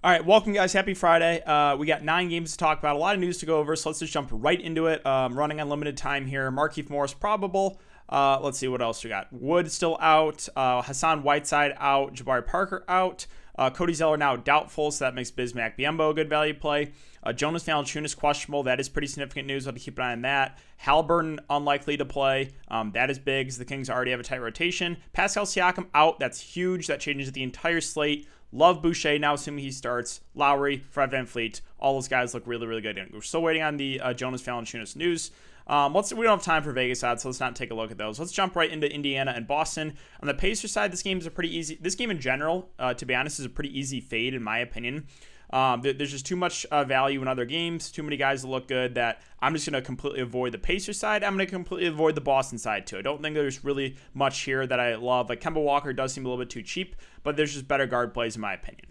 All right, welcome guys. Happy Friday. We got 9 games to talk about, a lot of news to go over, so let's just jump right into it. Running on limited time here. Markieff Morris probable. Let's see what else we got. Wood still out. Hassan Whiteside out. Jabari Parker out. Cody Zeller now doubtful, so that makes Bismack Biyombo a good value play. Jonas Valanciunas questionable. That is pretty significant news. We'll have to keep an eye on that. Halliburton unlikely to play. That is big because the Kings already have a tight rotation. Pascal Siakam out. That's huge. That changes the entire slate. Love Boucher now, assuming he starts. Lowry, Fred VanVleet, all those guys look really, really good. And we're still waiting on the Jonas Valanciunas news. We don't have time for Vegas odds, so let's not take a look at those. Let's jump right into Indiana and Boston. On the Pacers side, this game is a pretty easy. This game in general, to be honest, is a pretty easy fade in my opinion. There's just too much value in other games, too many guys that look good that I'm just going to completely avoid the Pacers side. I'm going to completely avoid the Boston side too. I don't think there's really much here that I love. Like Kemba Walker does seem a little bit too cheap, but there's just better guard plays in my opinion.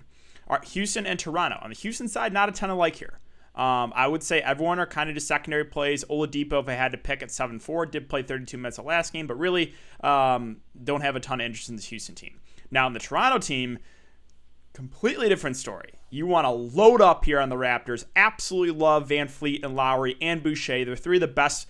All right, Houston and Toronto. On the Houston side, not a ton of like here. I would say everyone are kind of just secondary plays. Oladipo, if I had to pick at 7-4, did play 32 minutes the last game, but really don't have a ton of interest in this Houston team. Now, in the Toronto team, completely different story. You want to load up here on the Raptors. Absolutely love VanVleet and Lowry and Boucher. They're 3 of the best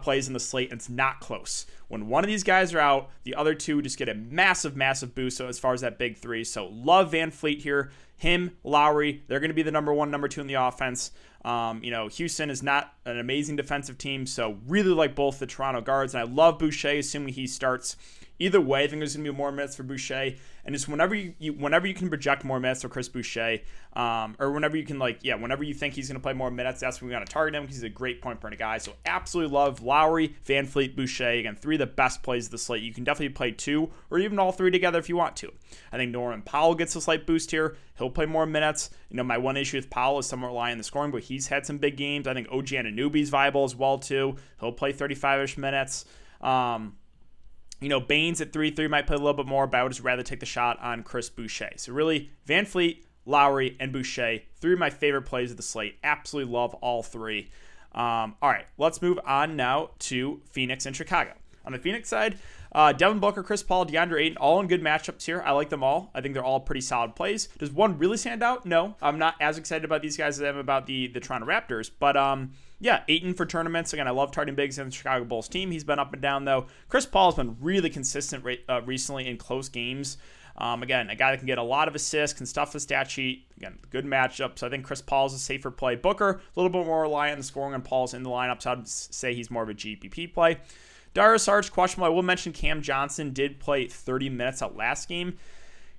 plays in the slate, and it's not close. When one of these guys are out, the other 2 just get a massive, massive boost so as far as that big 3. So love VanVleet here. Him, Lowry, they're going to be the number 1, number 2 in the offense. Houston is not an amazing defensive team, so really like both the Toronto guards, and I love Boucher, assuming he starts. Either way, I think there's going to be more minutes for Boucher, and just whenever you can project more minutes for Chris Boucher, or whenever you can whenever you think he's going to play more minutes, that's when we got to target him because he's a great point per guy. So absolutely love Lowry, VanVleet, Boucher. Again, 3 of the best plays of the slate. You can definitely play 2 or even all 3 together if you want to. I think Norman Powell gets a slight boost here. He'll play more minutes. My one issue with Powell is somewhat relying on the scoring, but he's had some big games. I think OG Anunoby's viable as well too. He'll play 35-ish minutes. Baines at 3-3 might play a little bit more, but I would just rather take the shot on Chris Boucher. So really, VanVleet, Lowry, and Boucher, 3 of my favorite plays of the slate. Absolutely love all 3. All right, let's move on now to Phoenix and Chicago. On the Phoenix side, Devin Booker, Chris Paul, DeAndre Ayton, all in good matchups here. I like them all. I think they're all pretty solid plays. Does one really stand out? No. I'm not as excited about these guys as I am about the Toronto Raptors, but yeah, Ayton for tournaments. Again, I love targeting bigs in the Chicago Bulls team. He's been up and down, though. Chris Paul has been really consistent recently in close games. Again, a guy that can get a lot of assists, can stuff the stat sheet. Again, good matchup. So I think Chris Paul is a safer play. Booker, a little bit more reliant on the scoring on Paul's in the lineup, so I'd say he's more of a GPP play. Darius Saric, questionable. I will mention Cam Johnson did play 30 minutes out last game.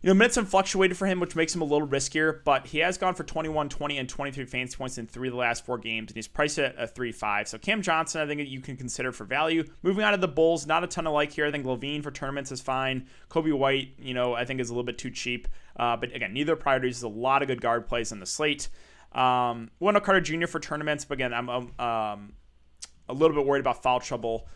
Minutes have fluctuated for him, which makes him a little riskier, but he has gone for 21, 20, and 23 fantasy points in 3 of the last 4 games, and he's priced at a 3.5. So Cam Johnson, I think you can consider for value. Moving on to the Bulls, not a ton of like here. I think Levine for tournaments is fine. Kobe White, I think is a little bit too cheap. But again, neither priorities. There's a lot of good guard plays on the slate. Wendell Carter Jr. for tournaments, but again, I'm a little bit worried about foul trouble.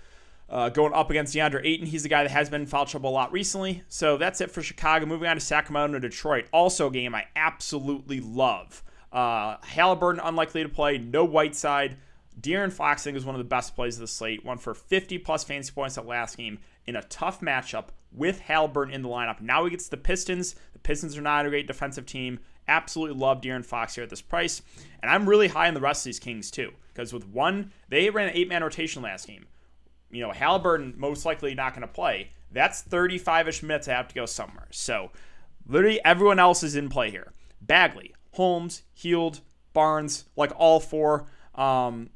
Going up against DeAndre Ayton, he's the guy that has been in foul trouble a lot recently. So that's it for Chicago. Moving on to Sacramento and Detroit. Also a game I absolutely love. Halliburton unlikely to play. No Whiteside. De'Aaron Fox, I think, is one of the best plays of the slate. Won for 50-plus fantasy points at last game in a tough matchup with Halliburton in the lineup. Now he gets the Pistons. The Pistons are not a great defensive team. Absolutely love De'Aaron Fox here at this price. And I'm really high on the rest of these Kings too. Because with one, they ran an 8-man rotation last game. Halliburton most likely not going to play. That's 35-ish minutes I have to go somewhere. So, literally everyone else is in play here. Bagley, Holmes, Hield, Barnes, like all 4. Barnes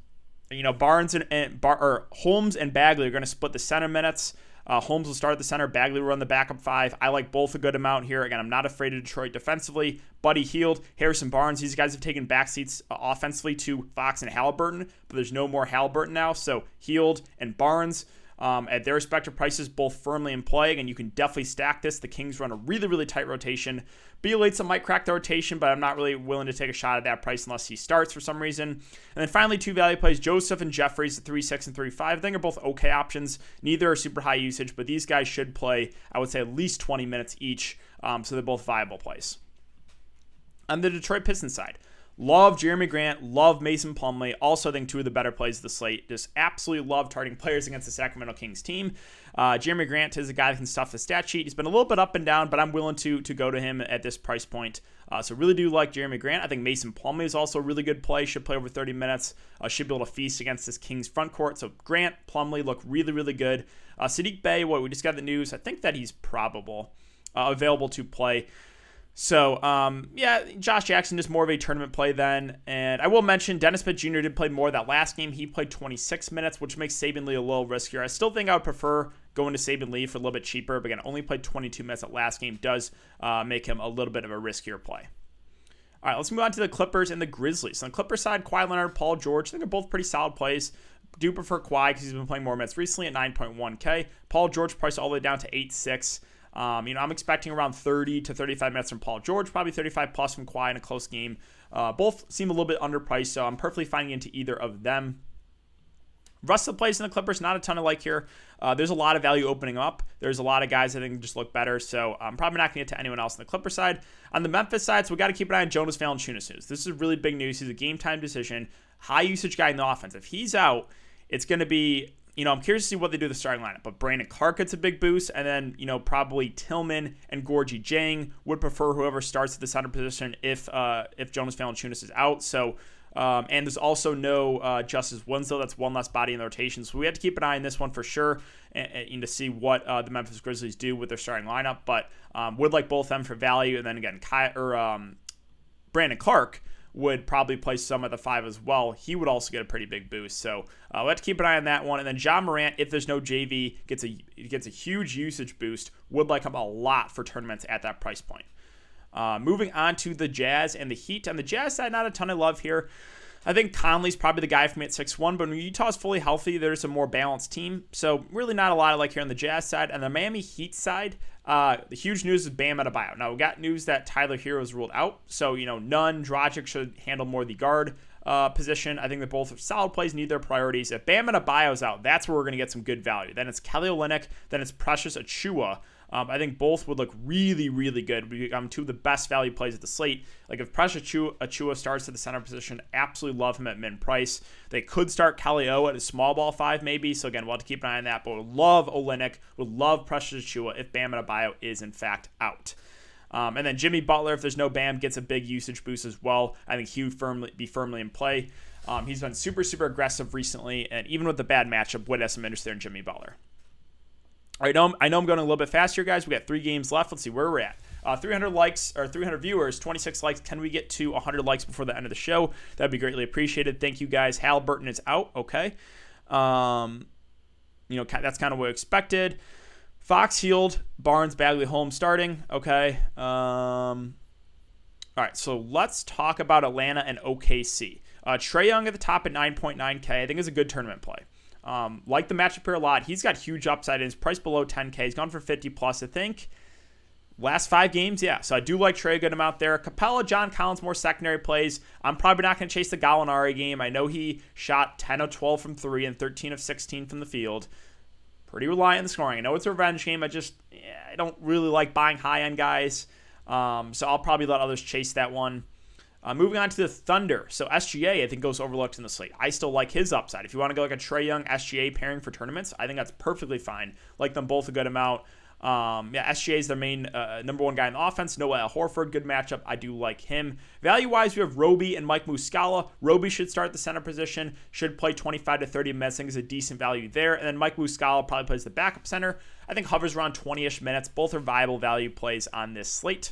Holmes and Bagley are going to split the center minutes. Holmes will start at the center. Bagley will run the backup 5. I like both a good amount here. Again, I'm not afraid of Detroit defensively. Buddy Hield, Harrison Barnes, these guys have taken backseats offensively to Fox and Halliburton, but there's no more Halliburton now. So Hield and Barnes at their respective prices, both firmly in play. Again, you can definitely stack this. The Kings run a really, really tight rotation. Bjelica might crack the rotation, but I'm not really willing to take a shot at that price unless he starts for some reason. And then finally, 2 value plays, Joseph and Jeffries at 3.6 and 3.5. I think are both okay options. Neither are super high usage, but these guys should play, I would say, at least 20 minutes each. So they're both viable plays. On the Detroit Pistons side, Love Jeremy Grant, love Mason Plumlee. Also, I think two of the better plays of the slate. Just absolutely love targeting players against the Sacramento Kings team. Jeremy Grant is a guy that can stuff the stat sheet. He's been a little bit up and down, but I'm willing to go to him at this price point. So really do like Jeremy Grant. I think Mason Plumlee is also a really good play. Should play over 30 minutes. Should be able to feast against this Kings front court. So Grant, Plumlee look really, really good. Saddiq Bey, we just got the news. I think that he's probable, available to play. So, yeah, Josh Jackson is more of a tournament play then. And I will mention Dennis Smith Jr. did play more that last game. He played 26 minutes, which makes Saben Lee a little riskier. I still think I would prefer going to Saben Lee for a little bit cheaper. But again, only played 22 minutes that last game does make him a little bit of a riskier play. All right, let's move on to the Clippers and the Grizzlies. On the Clippers side, Kawhi Leonard, Paul George, I think they're both pretty solid plays. Do prefer Kawhi because he's been playing more minutes recently at 9.1K. Paul George priced all the way down to 8.6. I'm expecting around 30 to 35 minutes from Paul George, probably 35 plus from Kawhi in a close game. Both seem a little bit underpriced, so I'm perfectly fine into either of them. Rest of the plays in the Clippers, not a ton of like here. There's a lot of value opening up. There's a lot of guys I think just look better, so I'm probably not going to get to anyone else on the Clipper side. On the Memphis side, so we got to keep an eye on Jonas Valanciunas news. This is really big news. He's a game-time decision, high-usage guy in the offense. If he's out, it's going to be... I'm curious to see what they do with the starting lineup. But Brandon Clark gets a big boost, and then, probably Tillman and Gorgie Jang would prefer whoever starts at the center position if Jonas Valanciunas is out. So, and there's also no Justice Winslow. That's one less body in the rotation. So we have to keep an eye on this one for sure, and to see what the Memphis Grizzlies do with their starting lineup. But would like both of them for value. And then again, Brandon Clark would probably play some at the 5 as well. He would also get a pretty big boost. So we'll have to keep an eye on that one. And then John Morant, if there's no JV, gets a huge usage boost. Would like him a lot for tournaments at that price point. Moving on to the Jazz and the Heat. On the Jazz side, not a ton of love here. I think Conley's probably the guy for me at 6-1, but when Utah's fully healthy, there's a more balanced team. So really not a lot of like here on the Jazz side. And the Miami Heat side, the huge news is Bam Adebayo. Now, we got news that Tyler Hero is ruled out. So, Nunn, Dragic should handle more of the guard position. I think that both are solid plays, need their priorities. If Bam Adebayo's out, that's where we're going to get some good value. Then it's Kelly Olynyk, then it's Precious Achiuwa. I think both would look really, really good. Two of the best value plays at the slate. Like if Precious Achiuwa starts at the center position, absolutely love him at min price. They could start Kelly O at a small ball 5 maybe. So again, we'll have to keep an eye on that. But would love Olynyk, would love Precious Achiuwa if Bam Adebayo is in fact out. And then Jimmy Butler, if there's no Bam, gets a big usage boost as well. I think he would be firmly in play. He's been super, super aggressive recently. And even with the bad matchup, would have some interest there in Jimmy Butler. All right, I know I'm going a little bit fast here, guys. We got 3 games left. Let's see where we're at. 300 likes or 300 viewers, 26 likes. Can we get to 100 likes before the end of the show? That'd be greatly appreciated. Thank you, guys. Halliburton is out. Okay. That's kind of what we expected. Fox Hield, Barnes, Bagley, Holmes starting. Okay. All right, so let's talk about Atlanta and OKC. Trae Young at the top at 9.9K. I think is a good tournament play. Like the matchup here a lot. He's got huge upside and his price below 10K. He's gone for 50 plus, I think. Last 5 games, yeah. So I do like Trae a good amount there. Capella, John Collins, more secondary plays. I'm probably not going to chase the Gallinari game. I know he shot 10 of 12 from 3 and 13 of 16 from the field. Pretty reliant on the scoring. I know it's a revenge game. I don't really like buying high-end guys. So I'll probably let others chase that one. Moving on to the Thunder. So SGA, I think, goes overlooked in the slate. I still like his upside. If you want to go like a Trae Young, SGA pairing for tournaments, I think that's perfectly fine. Like them both a good amount. SGA is their main number 1 guy in the offense. Noah Horford, good matchup. I do like him. Value-wise, we have Roby and Mike Muscala. Roby should start the center position. Should play 25 to 30 minutes. I think is a decent value there. And then Mike Muscala probably plays the backup center. I think hovers around 20-ish minutes. Both are viable value plays on this slate.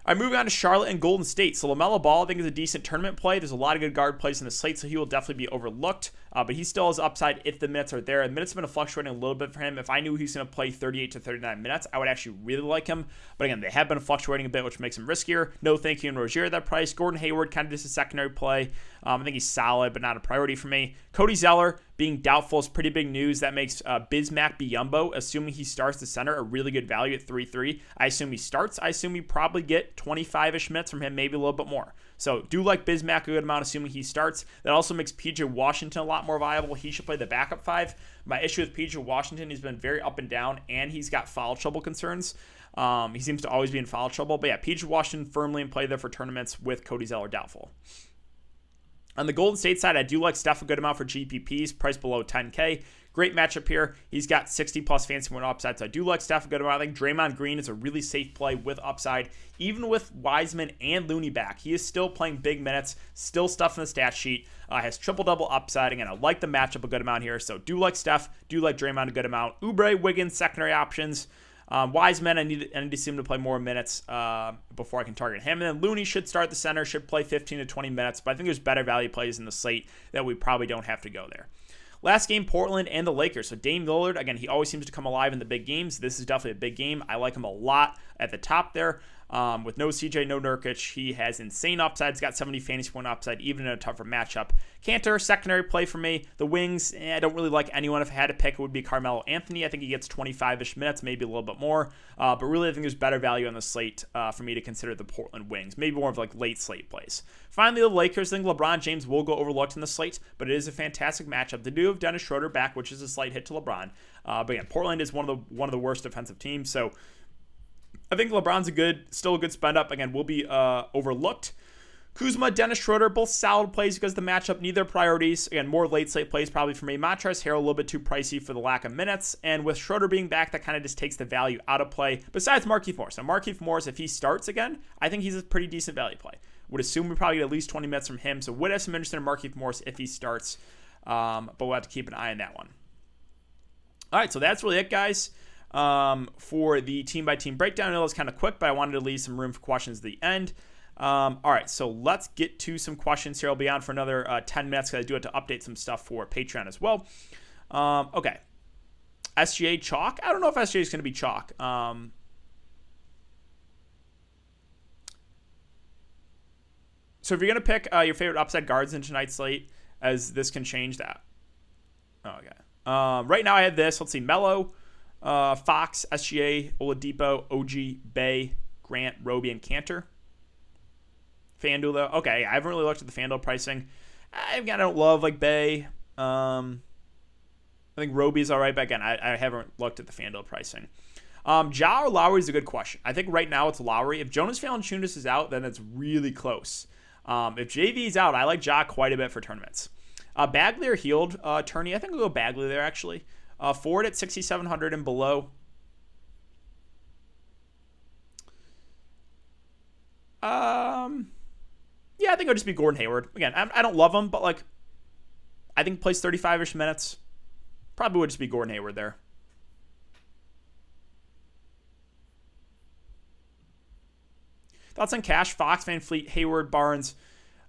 All right, moving on to Charlotte and Golden State. So LaMelo Ball, I think, is a decent tournament play. There's a lot of good guard plays in the slate, so he will definitely be overlooked. But he still has upside if the minutes are there. The minutes have been fluctuating a little bit for him. If I knew he's going to play 38 to 39 minutes, I would actually really like him. But again, they have been fluctuating a bit, which makes him riskier. No thank you and Rozier at that price. Gordon Hayward, kind of just a secondary play. I think he's solid, but not a priority for me. Cody Zeller, being doubtful is pretty big news. That makes Bismack Biyombo, assuming he starts the center, a really good value at 3-3. I assume he starts. I assume we probably get 25-ish minutes from him, maybe a little bit more. So do like Bismack a good amount, assuming he starts. That also makes PJ Washington a lot more viable. He should play the backup 5. My issue with PJ Washington, he's been very up and down, and he's got foul trouble concerns. He seems to always be in foul trouble. But yeah, PJ Washington firmly in play there for tournaments with Cody Zeller doubtful. On the Golden State side, I do like Steph a good amount for GPPs, priced below 10K. Great matchup here. He's got 60-plus fantasy point upside, so I do like Steph a good amount. I think Draymond Green is a really safe play with upside. Even with Wiseman and Looney back, he is still playing big minutes, still stuff in the stat sheet, has triple-double upside. Again, I like the matchup a good amount here, so do like Steph, do like Draymond a good amount. Oubre, Wiggins, secondary options. Wiseman, I need to see him to play more minutes before I can target him. And then Looney should start the center, should play 15 to 20 minutes, but I think there's better value plays in the slate that we probably don't have to go there. Last game, Portland and the Lakers. So Dame Lillard, again, he always seems to come alive in the big games. This is definitely a big game. I like him a lot at the top there. With no CJ, no Nurkic, he has insane upside. He's got 70 fantasy point upside, even in a tougher matchup. Cantor, secondary play for me. The wings, I don't really like anyone. If I had to pick, it would be Carmelo Anthony. I think he gets 25-ish minutes, maybe a little bit more. But really, I think there's better value on the slate for me to consider the Portland wings. Maybe more of like late slate plays. Finally, the Lakers. I think LeBron James will go overlooked in the slate, but it is a fantastic matchup. They do have Dennis Schroeder back, which is a slight hit to LeBron. But again, Portland is one of the worst defensive teams, so I think LeBron's still a good spend up. Again, will be overlooked. Kuzma, Dennis Schroeder, both solid plays because of the matchup. Neither priorities. Again, more late slate plays probably for me. Montrezl Harrell a little bit too pricey for the lack of minutes. And with Schroeder being back, that kind of just takes the value out of play. Besides Markieff Morris. Now, Markieff Morris, if he starts again, I think he's a pretty decent value play. Would assume we probably get at least 20 minutes from him. So would have some interest in Markieff Morris if he starts. But we'll have to keep an eye on that one. All right, so that's really it, guys. For the team-by-team breakdown. I know it's kind of quick, but I wanted to leave some room for questions at the end. All right, so let's get to some questions here. I'll be on for another 10 minutes because I do have to update some stuff for Patreon as well. Okay. SGA chalk? I don't know if SGA is going to be chalk. So if you're going to pick your favorite upside guards in tonight's slate, as this can change that. Okay. Right now I have this. Let's see. Melo, Fox, SGA, Oladipo, OG, Bay, Grant, Roby, and Cantor. FanDuel, though. Okay, I haven't really looked at the FanDuel pricing. I don't love, like, Bay. I think Roby's all right, but again, I haven't looked at the FanDuel pricing. Ja or Lowry is a good question. I think right now it's Lowry. If Jonas Valanciunas is out, then it's really close. If JV is out, I like Ja quite a bit for tournaments. Bagley or Healed, Turney. I think we'll go Bagley there, actually. Ford at 6,700 and below. Yeah, I think it'll just be Gordon Hayward. Again, I don't love him, but like, I think plays 35-ish minutes. Probably would just be Gordon Hayward there. Thoughts on Cash, Fox, Van Fleet, Hayward, Barnes,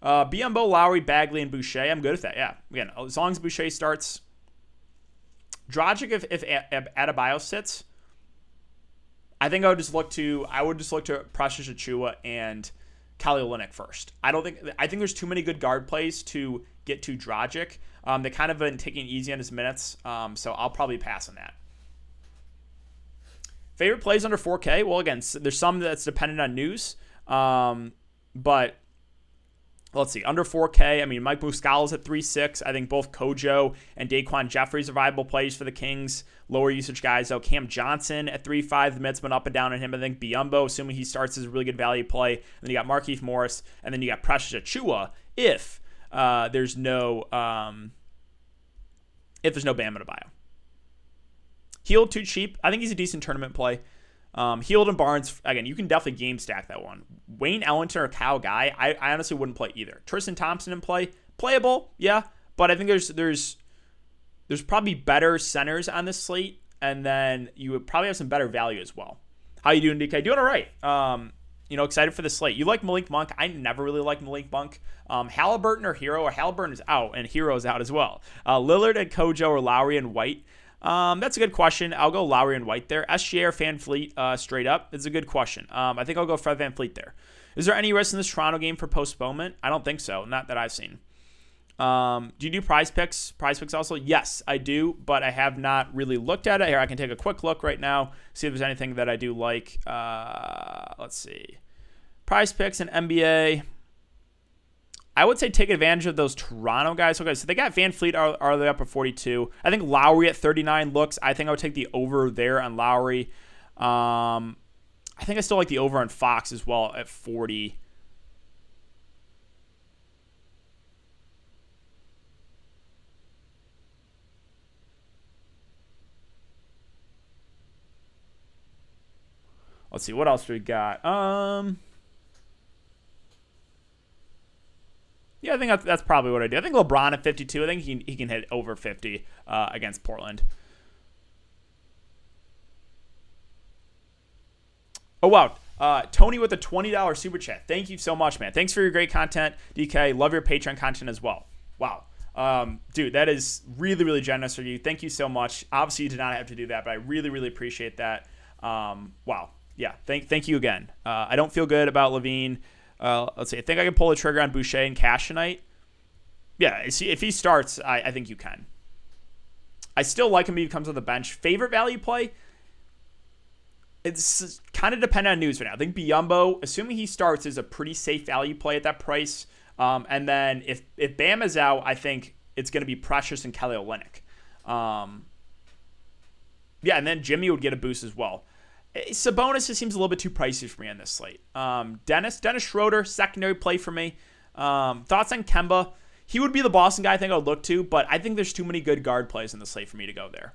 Biyombo, Lowry, Bagley, and Boucher. I'm good with that. Yeah, again, as long as Boucher starts. Dragic, if Adebayo sits, I think I would just look to Precious Achiuwa and Kelly Olynyk first. I think there's too many good guard plays to get to Dragic. They kind of been taking it easy on his minutes, so I'll probably pass on that. Favorite plays under 4K? Well, again, there's some that's dependent on news, but let's see. Under 4K, I mean, Mike Muscala's at 3.6. I think both Kojo and Daquan Jeffries are viable plays for the Kings. Lower usage guys, though. Cam Johnson at 3.5. The Mets been up and down on him. I think Biyombo, assuming he starts, is a really good value play. And then you got Markieff Morris. And then you got Precious Achiuwa if there's no Bam Adebayo. Healed too cheap. I think he's a decent tournament play. Healed and Barnes, again, you can definitely game stack that one. Wayne Ellington or Kyle Guy, I honestly wouldn't play either. Tristan Thompson in play, playable, yeah, but I think there's probably better centers on this slate, and then you would probably have some better value as well. How you doing, DK? Doing all right. Excited for the slate. You like Malik Monk? I never really liked Malik Monk. Halliburton or Hero? Or Halliburton is out, and Hero's out as well. Lillard and Kojo or Lowry and White? That's a good question. I'll go Lowry and White there. SGA or Van Fleet straight up. It's a good question. I think I'll go Fred Van Fleet there. Is there any risk in this Toronto game for postponement? I don't think so. Not that I've seen. Do you do prize picks? Prize picks also? Yes, I do, but I have not really looked at it. Here, I can take a quick look right now, see if there's anything that I do like. Let's see. Prize picks and NBA. I would say take advantage of those Toronto guys. Okay, so they got Van Fleet. Are they up at 42? I think Lowry at 39 looks. I think I would take the over there on Lowry. I think I still like the over on Fox as well at 40. Let's see, what else do we got? Yeah, I think that's probably what I do. I think LeBron at 52. I think he can hit over 50 against Portland. Oh, wow. Tony with a $20 super chat. Thank you so much, man. Thanks for your great content, DK. Love your Patreon content as well. Wow. Dude, that is really, really generous of you. Thank you so much. Obviously, you did not have to do that, but I really, really appreciate that. Wow. Yeah, thank you again. I don't feel good about Levine. Let's see. I think I can pull the trigger on Boucher and Cash tonight. Yeah, if he starts, I think you can. I still like him if he comes on the bench. Favorite value play? It's kind of dependent on news right now. I think Biyombo, assuming he starts, is a pretty safe value play at that price. And then if Bam is out, I think it's going to be Precious and Kelly Olynyk. Yeah, and then Jimmy would get a boost as well. Sabonis just seems a little bit too pricey for me on this slate. Dennis Schroeder, secondary play for me. Thoughts on Kemba? He would be the Boston guy I think I would look to, but I think there's too many good guard plays in the slate for me to go there.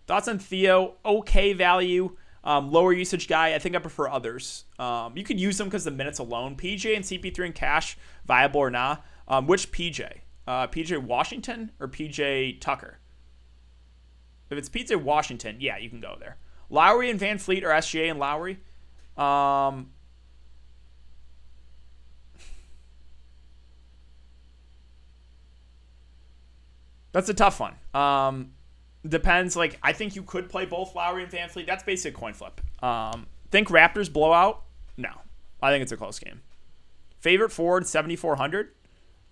Thoughts on Theo? Okay value. Lower usage guy. I think I prefer others. You could use them because the minutes alone. PJ and CP3 and Cash, viable or not. Which PJ? PJ Washington or PJ Tucker? If it's PJ Washington, yeah, you can go there. Lowry and Van Fleet or SGA and Lowry. That's a tough one. Depends. Like, I think you could play both Lowry and Van Fleet. That's basically a coin flip. Think Raptors blowout? No. I think it's a close game. Favorite forward, 7,400.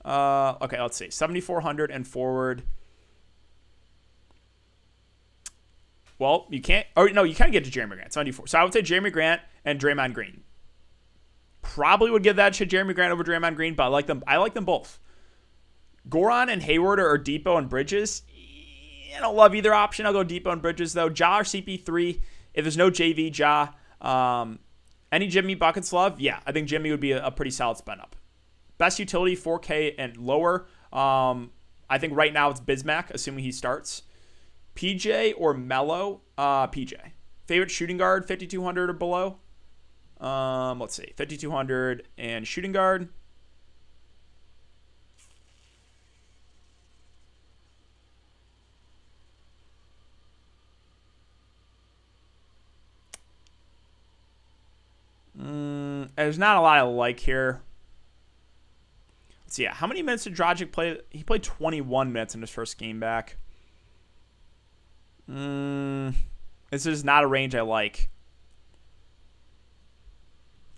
Okay, let's see. 7,400 and forward. Well, you can't. Or no, you can't get to Jeremy Grant. 74. So I would say Jeremy Grant and Draymond Green. Probably would give that to Jeremy Grant over Draymond Green, but I like them. I like them both. Goran and Hayward or Depot and Bridges. I don't love either option. I'll go Depot and Bridges though. Ja or CP3. If there's no JV, Ja. Any Jimmy buckets love? Yeah, I think Jimmy would be a pretty solid spin up. Best utility 4K and lower. I think right now it's Bismack, assuming he starts. PJ or Melo? PJ. Favorite shooting guard, 5,200 or below? Let's see. 5,200 and shooting guard. There's not a lot I like here. Let's see. How many minutes did Dragic play? He played 21 minutes in his first game back. This is not a range I like.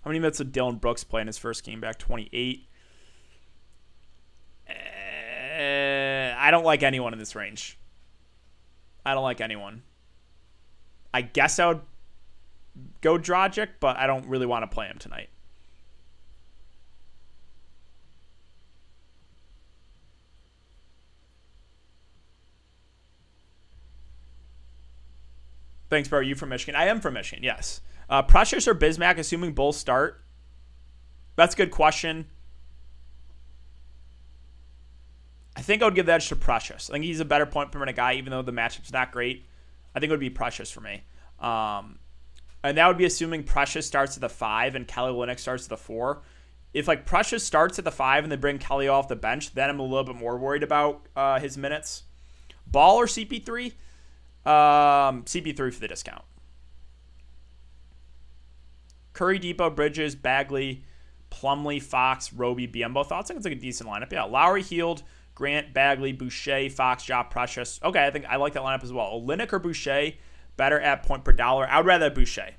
How many minutes did Dylan Brooks play in his first game back? 28. I don't like anyone in this range. I don't like anyone. I guess I would go Dragic, but I don't really want to play him tonight. Thanks, bro. Are you from Michigan? I am from Michigan, yes. Precious or Bismack, assuming both start? That's a good question. I think I would give that edge to Precious. I think he's a better point per minute guy, even though the matchup's not great. I think it would be Precious for me. And that would be assuming Precious starts at the 5 and Kelly Olynyk starts at the 4. If like Precious starts at the 5 and they bring Kelly off the bench, then I'm a little bit more worried about his minutes. Ball or CP3? CP3 for the discount. Curry, Depot, Bridges, Bagley, Plumlee, Fox, Roby, Biyombo. Thoughts? I think it's like a decent lineup. Yeah, Lowry, Hield, Grant, Bagley, Boucher, Fox, Ja, Precious. Okay, I think I like that lineup as well. Olynyk or Boucher, better at point per dollar. I would rather have Boucher.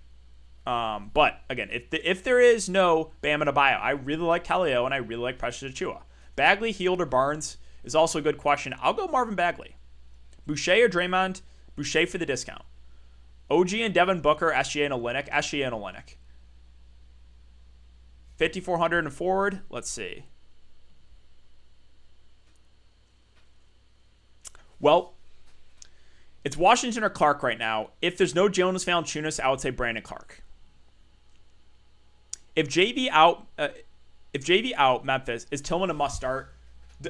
But again, if there is no Bam Adebayo, I really like Kellyo and I really like Precious Achiuwa. Bagley, Hield, or Barnes. is also a good question. I'll go Marvin Bagley. Boucher or Draymond? Boucher for the discount. OG and Devin Booker, SGA and Olynyk. SGA and Olynyk. 5,400 and forward. Let's see. Well, it's Washington or Clark right now. If there's no Jonas Valanciunas, I would say Brandon Clark. If JV out, Memphis, is Tillman a must start?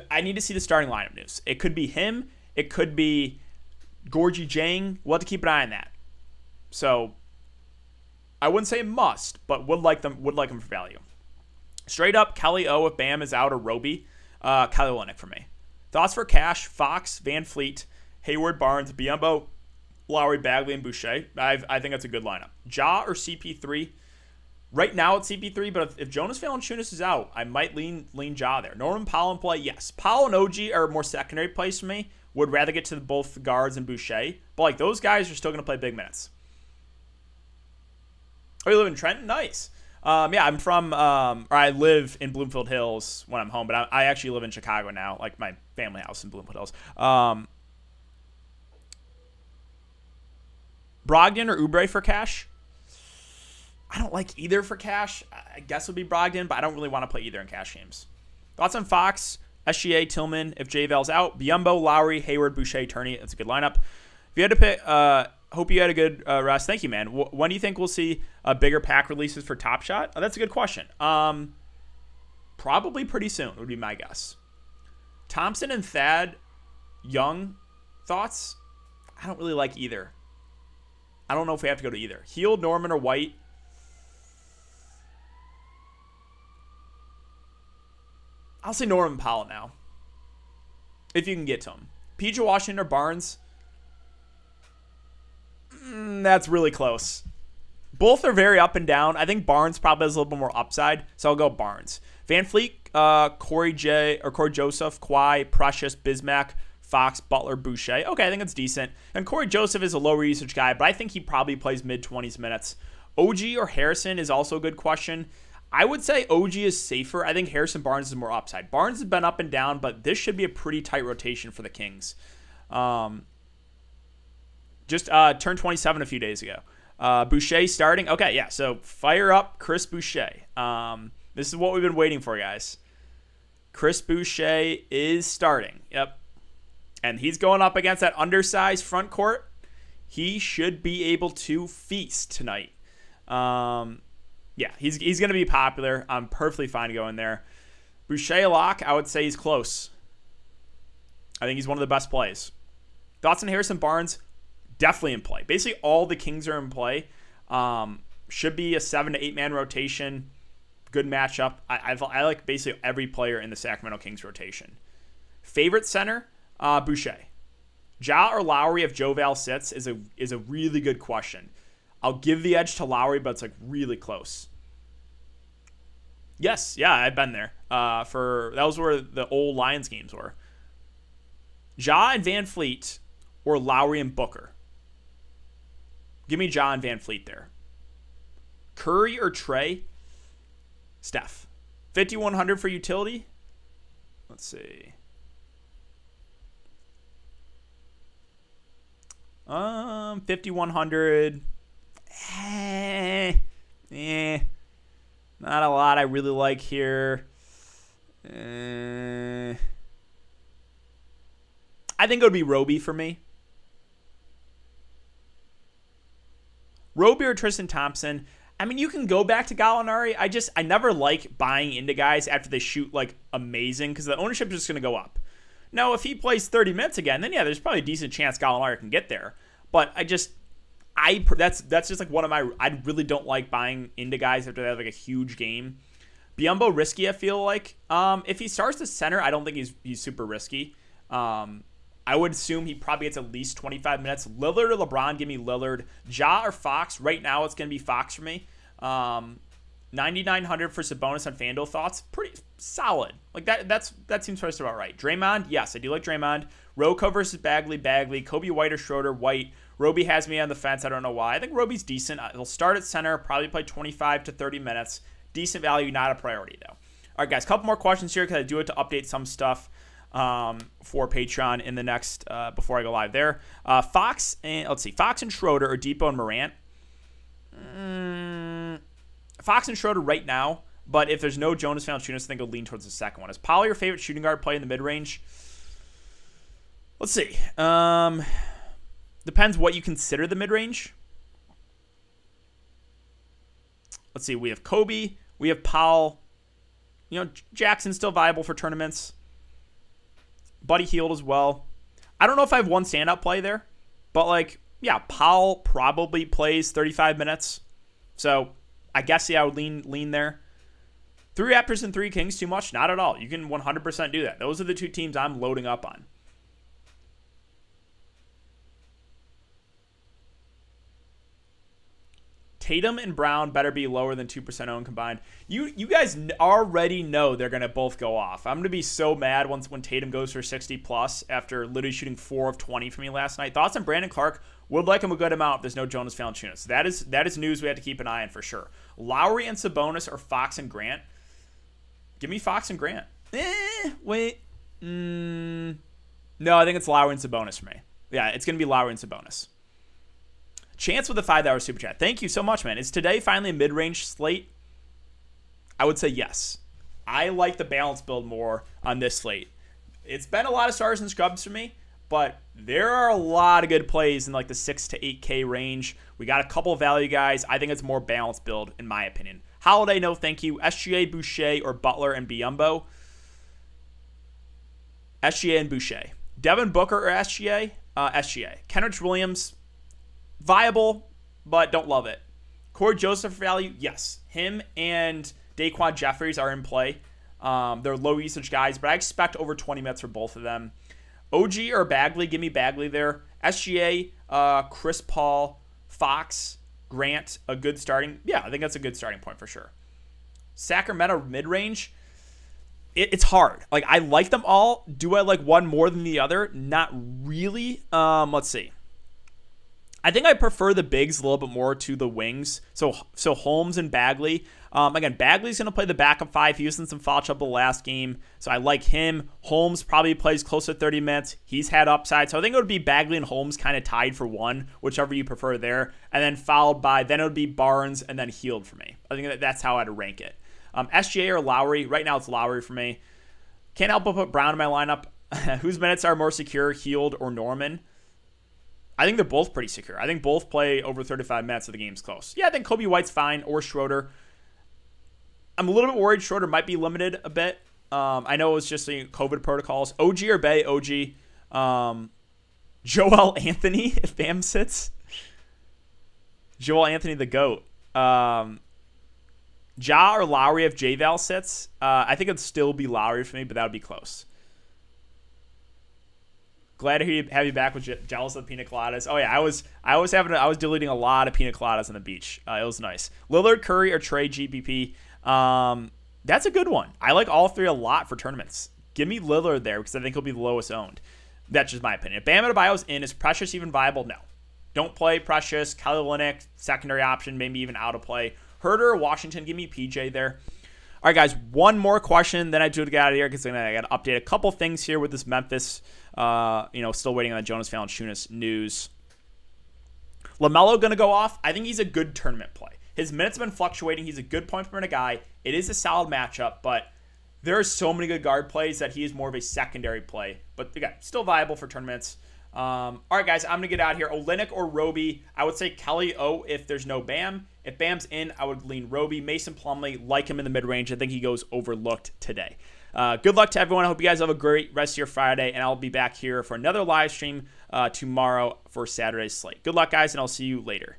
I need to see the starting lineup news. It could be him. It could be Gorgie Jang. We'll have to keep an eye on that. So I wouldn't say must, but would like him for value. Straight up, Kelly O if Bam is out, or Roby. Kelly Olynyk for me. Thoughts for cash: Fox, Van Fleet, Hayward, Barnes, Biyombo, Lowry, Bagley, and Boucher. I think that's a good lineup. Ja or CP3? Right now it's CP3, but if Jonas Valanciunas is out, I might lean Ja there. Norman Powell in play, yes. Powell and OG are more secondary plays for me. Would rather get to both guards and Boucher, but like those guys are still going to play big minutes. Oh, you live in Trenton? Nice. Yeah, I'm from, or I live in Bloomfield Hills when I'm home, but I actually live in Chicago now, like my family house in Bloomfield Hills. Brogdon or Oubre for cash? I don't like either for cash. I guess it would be Brogdon, but I don't really want to play either in cash games. Thoughts on Fox, SGA, Tillman, if JVL's out, Biyombo, Lowry, Hayward, Boucher, Turney. That's a good lineup. If you had to pick, hope you had a good rest. Thank you, man. When do you think we'll see bigger pack releases for Top Shot? Oh, that's a good question. Probably pretty soon would be my guess. Thompson and Thad Young, thoughts? I don't really like either. I don't know if we have to go to either. Heald, Norman, or White? I'll say Norman Powell now, if you can get to him. PJ Washington or Barnes? That's really close. Both are very up and down. I think Barnes probably has a little bit more upside, so I'll go Barnes. Van Fleet, Corey Joseph, Kawhi, Precious, Bismack, Fox, Butler, Boucher. Okay, I think it's decent. And Corey Joseph is a lower usage guy, but I think he probably plays mid-20s minutes. OG or Harrison is also a good question. I would say OG is safer. I think Harrison Barnes is more upside. Barnes has been up and down, but this should be a pretty tight rotation for the Kings. Just turned 27 a few days ago. Boucher starting. Okay, yeah, so fire up Chris Boucher. This is what we've been waiting for, guys. Chris Boucher is starting. Yep. And he's going up against that undersized front court. He should be able to feast tonight. Yeah, he's going to be popular. I'm perfectly fine going there. Boucher lock, I would say he's close. I think he's one of the best plays. Thoughts on Harrison Barnes? Definitely in play. Basically, all the Kings are in play. Should be a 7 to 8 man rotation. Good matchup. I like basically every player in the Sacramento Kings rotation. Favorite center? Boucher. Ja or Lowry if Joe Val sits is a really good question. I'll give the edge to Lowry, but it's like really close. Yes, yeah, I've been there. That was where the old Lions games were. Ja and Van Fleet or Lowry and Booker. Give me Ja and Van Fleet there. Curry or Trey? Steph. 5,100 for utility? Let's see. 5,100. Not a lot I really like here. I think it would be Roby for me. Roby or Tristan Thompson. I mean, you can go back to Gallinari. I never like buying into guys after they shoot like amazing because the ownership is just going to go up. Now, if he plays 30 minutes again, then yeah, there's probably a decent chance Gallinari can get there. But that's just like one of my. I really don't like buying into guys after they have like a huge game. Biyombo risky, I feel like. If he starts the center, I don't think he's super risky. I would assume he probably gets at least 25 minutes. Lillard or LeBron, give me Lillard. Ja or Fox? Right now, it's going to be Fox for me. 9,900 for Sabonis on FanDuel. Thoughts? Pretty solid. Like that seems first about right. Draymond? Yes, I do like Draymond. Rocco versus Bagley. Kobe White or Schroeder? White. Roby has me on the fence. I don't know why. I think Roby's decent. He'll start at center, probably play 25 to 30 minutes. Decent value, not a priority, though. All right, guys, a couple more questions here because I do have to update some stuff. for Patreon in the next before I go live there. Fox and Schroeder or Depot and Morant. Fox and Schroeder right now, but if there's no Jonas Valanciunas, I think I'll lean towards the second one. Is Powell your favorite shooting guard play in the mid-range? Let's see. Depends what you consider the mid-range. Let's see. We have Kobe. We have Powell. Jackson's still viable for tournaments. Buddy Hield as well. I don't know if I have one standout play there, but Powell probably plays 35 minutes. So I guess, I would lean there. 3 Raptors and 3 Kings too much? Not at all. You can 100% do that. Those are the 2 teams I'm loading up on. Tatum and Brown better be lower than 2% owned combined. You guys already know they're going to both go off. I'm going to be so mad when Tatum goes for 60+ after literally shooting 4 of 20 for me last night. Thoughts on Brandon Clark? Would like him a good amount if there's no Jonas Valanciunas. That is news we have to keep an eye on for sure. Lowry and Sabonis or Fox and Grant? Give me Fox and Grant. Wait. No, I think it's Lowry and Sabonis for me. Yeah, it's going to be Lowry and Sabonis. Chance with a $5 super chat. Thank you so much, man. Is today finally a mid-range slate? I would say yes. I like the balance build more on this slate. It's been a lot of stars and scrubs for me, but there are a lot of good plays in the 6 to 8K range. We got a couple of value guys. I think it's more balanced build in my opinion. Holiday, no thank you. SGA, Boucher, or Butler and Biyombo. SGA and Boucher. Devin Booker or SGA? SGA. Kenrich Williams, viable, but don't love it. Corey Joseph value, yes. Him and Daquan Jeffries are in play. They're low usage guys, but I expect over 20 minutes for both of them. OG or Bagley, give me Bagley there. SGA, Chris Paul, Fox, Grant, a good starting. Yeah, I think that's a good starting point for sure. Sacramento mid-range, it's hard. I like them all. Do I like one more than the other? Not really. Let's see. I think I prefer the bigs a little bit more to the wings. So Holmes and Bagley. Again, Bagley's going to play the backup 5. He was in some foul trouble last game, so I like him. Holmes probably plays close to 30 minutes. He's had upside. So I think it would be Bagley and Holmes kind of tied for 1, whichever you prefer there. And then followed by, then it would be Barnes and then Hield for me. I think that's how I'd rank it. SGA or Lowry. Right now it's Lowry for me. Can't help but put Brown in my lineup. Whose minutes are more secure, Hield or Norman? I think they're both pretty secure. I think both play over 35 minutes if the game's close. Yeah, I think Kobe White's fine, or Schroeder. I'm a little bit worried Schroeder might be limited a bit. I know it was just COVID protocols. OG or Bay? OG. Joel Anthony, if Bam sits. Joel Anthony, the GOAT. Ja or Lowry if J-Val sits. I think it'd still be Lowry for me, but that would be close. Glad to have you back with jealous of the pina coladas. Oh yeah, I was deleting a lot of pina coladas on the beach. It was nice. Lillard, Curry, or Trey GBP. That's a good one. I like all 3 a lot for tournaments. Give me Lillard there because I think he'll be the lowest owned. That's just my opinion. If Bam Adebayo's in, is Precious even viable? No. Don't play Precious. Kelly Olynyk, secondary option, maybe even out of play. Herder or Washington, give me PJ there. All right, guys, one more question, then I do get out of here because I got to update a couple things here with this Memphis, still waiting on the Jonas Valanciunas news. LaMelo going to go off. I think he's a good tournament play. His minutes have been fluctuating. He's a good point per minute guy. It is a solid matchup, but there are so many good guard plays that he is more of a secondary play. But again, still viable for tournaments. All right, guys, I'm going to get out of here. Olynyk or Roby? I would say Kelly O if there's no Bam. If Bam's in, I would lean Roby. Mason Plumlee, like him in the mid-range. I think he goes overlooked today. Good luck to everyone. I hope you guys have a great rest of your Friday, and I'll be back here for another live stream tomorrow for Saturday's slate. Good luck, guys, and I'll see you later.